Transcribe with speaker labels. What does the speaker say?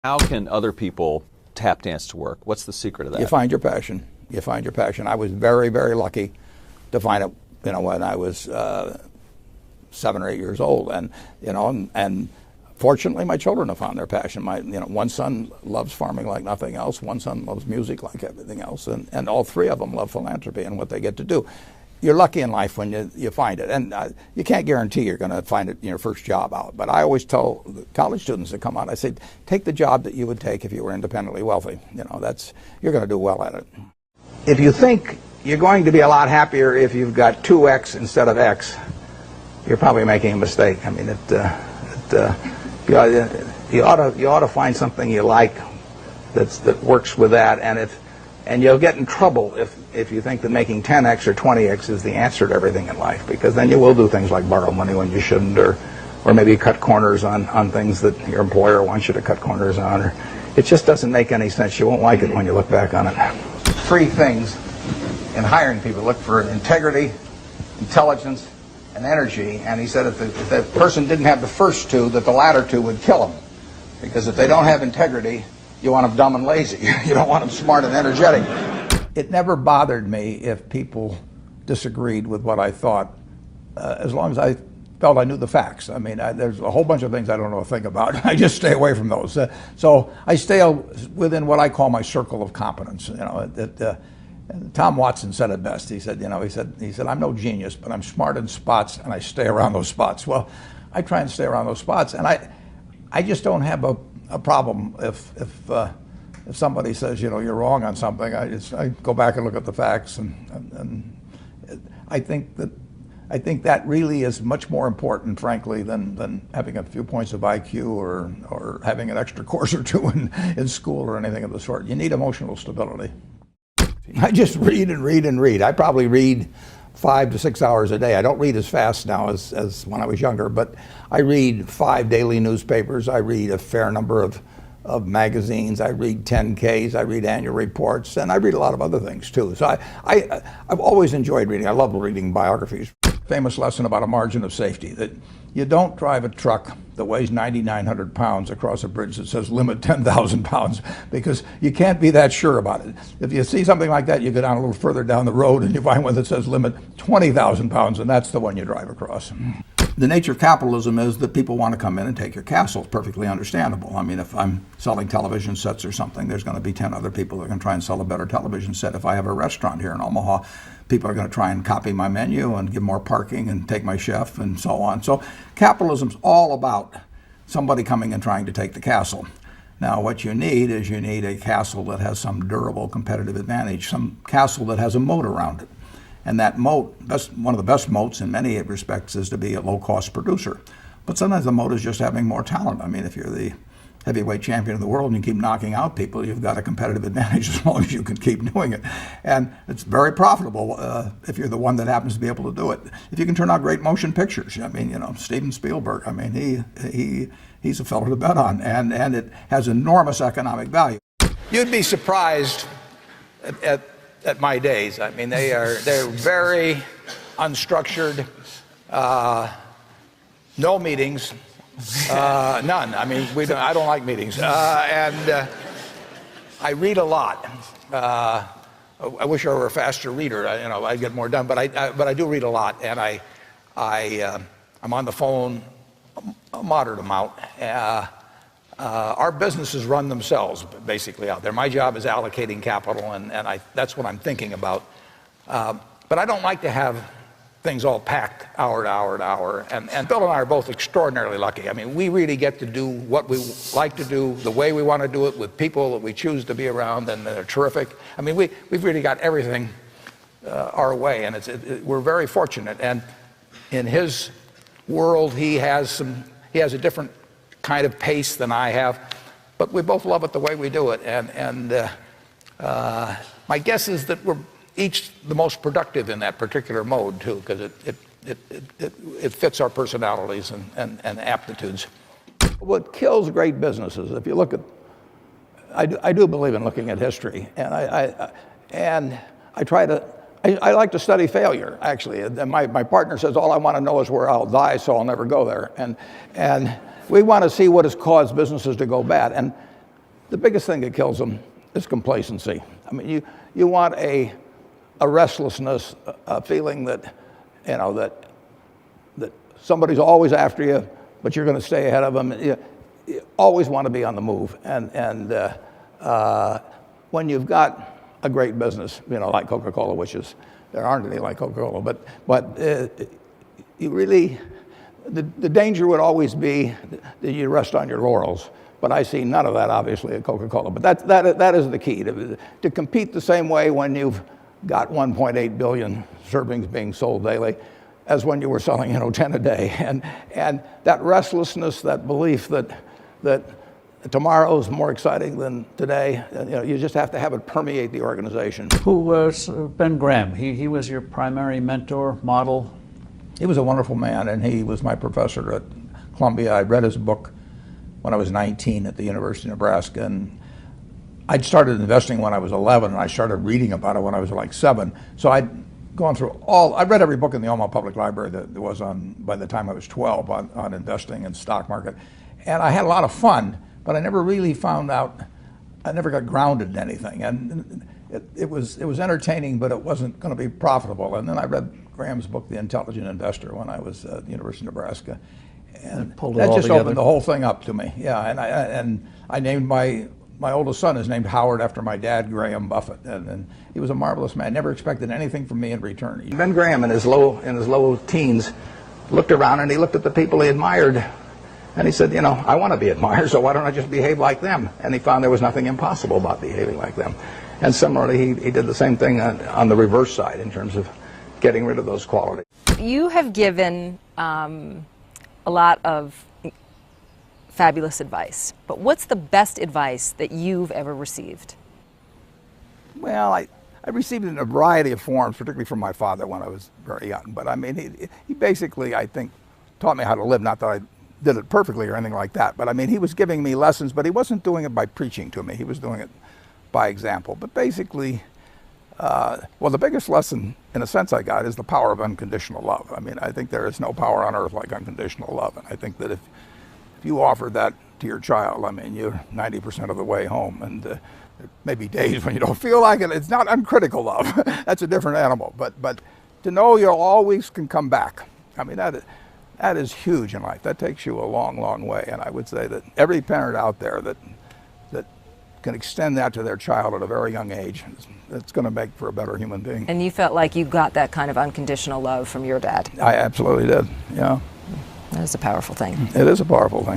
Speaker 1: How can other people tap dance to work? What's the secret of that?
Speaker 2: You find your passion. You find your passion. I was very, very lucky to find it, when I was 7 or 8 years old, and fortunately, my children have found their passion. One son loves farming like nothing else. One son loves music like everything else, and all three of them love philanthropy and what they get to do. You're lucky in life when you find it, and you can't guarantee you're going to find it in your first job out. But I always tell the college students that come out, I say, take the job that you would take if you were independently wealthy. You're going to do well at it. If you think you're going to be a lot happier if you've got 2x instead of x, you're probably making a mistake. I mean, you ought to find something you like that works with that, and you'll get in trouble if you think that making 10x or 20x is the answer to everything in life, because then you will do things like borrow money when you shouldn't, or maybe cut corners on things that your employer wants you to cut corners on. Or it just doesn't make any sense. You won't like it when you look back on it. 3 things in hiring people: look for integrity, intelligence, and energy. And he said if the person didn't have the first 2, that the latter 2 would kill them, because if they don't have integrity, you want them dumb and lazy. You don't want them smart and energetic. It never bothered me if people disagreed with what I thought, as long as I felt I knew the facts. I mean, there's a whole bunch of things I don't know a thing about. I just stay away from those. So I stay within what I call my circle of competence. Tom Watson said it best. He said, I'm no genius, but I'm smart in spots, and I stay around those spots. Well, I try and stay around those spots, and I just don't have a problem if somebody says, you're wrong on something. I go back and look at the facts, and I think that really is much more important, frankly, than having a few points of IQ or having an extra course or 2 in school or anything of the sort. You need emotional stability. I just read and read and read. I probably read 5 to 6 hours a day. I don't read as fast now as when I was younger, but I read 5 daily newspapers. I read a fair number of magazines. I read 10Ks. I read annual reports, and I read a lot of other things too. So I've always enjoyed reading. I love reading biographies. Famous lesson about a margin of safety, that you don't drive a truck that weighs 9,900 pounds across a bridge that says limit 10,000 pounds, because you can't be that sure about it. If you see something like that, you go down a little further down the road and you find one that says limit 20,000 pounds, and that's the one you drive across. The nature of capitalism is that people want to come in and take your castle. It's perfectly understandable. I mean, if I'm selling television sets or something, there's going to be 10 other people that are going to try and sell a better television set. If I have a restaurant here in Omaha, people are going to try and copy my menu and give more parking and take my chef and so on. So capitalism's all about somebody coming and trying to take the castle. Now, what you need is a castle that has some durable competitive advantage, some castle that has a moat around it. And that moat, one of the best moats in many respects, is to be a low-cost producer. But sometimes the moat is just having more talent. I mean, if you're the heavyweight champion of the world and you keep knocking out people, you've got a competitive advantage as long as you can keep doing it. And it's very profitable if you're the one that happens to be able to do it. If you can turn out great motion pictures, I mean, Steven Spielberg, I mean, he's a fellow to bet on, and it has enormous economic value. You'd be surprised at my days. I mean, they're very unstructured, no meetings. None. I mean, I don't like meetings, and I read a lot. I wish I were a faster reader. I'd get more done. But I do read a lot, and I'm on the phone a moderate amount. Our businesses run themselves basically out there. My job is allocating capital, and that's what I'm thinking about. But I don't like to have things all packed hour to hour to hour. And Bill and I are both extraordinarily lucky. I mean, we really get to do what we like to do, the way we want to do it, with people that we choose to be around, and they're terrific. I mean, we've really got everything our way, and we're very fortunate. And in his world, he has a different kind of pace than I have, but we both love it the way we do it. And my guess is that we're each the most productive in that particular mode too, because it fits our personalities and aptitudes. What kills great businesses, if you look at, I do believe in looking at history, and I like to study failure, actually. And my partner says all I want to know is where I'll die, so I'll never go there. And we want to see what has caused businesses to go bad. And the biggest thing that kills them is complacency. I mean, you want a restlessness, a feeling that, you know, that somebody's always after you, but you're going to stay ahead of them. You always want to be on the move. And when you've got a great business, you know, like Coca-Cola, which is, there aren't any like Coca-Cola, but you really, the danger would always be that you rest on your laurels. But I see none of that, obviously, at Coca-Cola. But that is the key, to compete the same way when you've got 1.8 billion servings being sold daily as when you were selling, 10 a day. And that restlessness, that belief that tomorrow's more exciting than today, you just have to have it permeate the organization.
Speaker 3: Who was Ben Graham? He was your primary mentor, model?
Speaker 2: He was a wonderful man, and he was my professor at Columbia. I read his book when I was 19 at the University of Nebraska, and I'd started investing when I was 11, and I started reading about it when I was like 7. So I'd gone through I read every book in the Omaha Public Library that there was by the time I was 12 on investing and stock market. And I had a lot of fun, but I never really found out, I never got grounded in anything. And it was entertaining, but it wasn't going to be profitable. And then I read Graham's book, The Intelligent Investor, when I was at the University of Nebraska. And that just opened the whole thing up to me. Yeah, and I named my oldest son is named Howard after my dad, Graham Buffett, and he was a marvelous man. Never expected anything from me in return. Ben Graham, in his low teens, looked around and he looked at the people he admired, and he said, I want to be admired, so why don't I just behave like them? And he found there was nothing impossible about behaving like them. And similarly, he did the same thing on the reverse side in terms of getting rid of those qualities.
Speaker 4: You have given a lot of fabulous advice, but what's the best advice that you've ever received?
Speaker 2: Well, I received it in a variety of forms, particularly from my father when I was very young. But I mean, he basically, I think, taught me how to live. Not that I did it perfectly or anything like that, but I mean, he was giving me lessons, but he wasn't doing it by preaching to me. He was doing it by example. But basically, well, the biggest lesson, in a sense, I got is the power of unconditional love. I mean, I think there is no power on earth like unconditional love. And I think that if you offer that to your child, I mean, you're 90% of the way home. And there may be days when you don't feel like it. It's not uncritical love. That's a different animal. But to know you always can come back, I mean, that is huge in life. That takes you a long, long way. And I would say that every parent out there that can extend that to their child at a very young age, it's going to make for a better human being.
Speaker 4: And you felt like you got that kind of unconditional love from your dad?
Speaker 2: I absolutely did, yeah.
Speaker 4: That is a powerful thing.
Speaker 2: It is a powerful thing.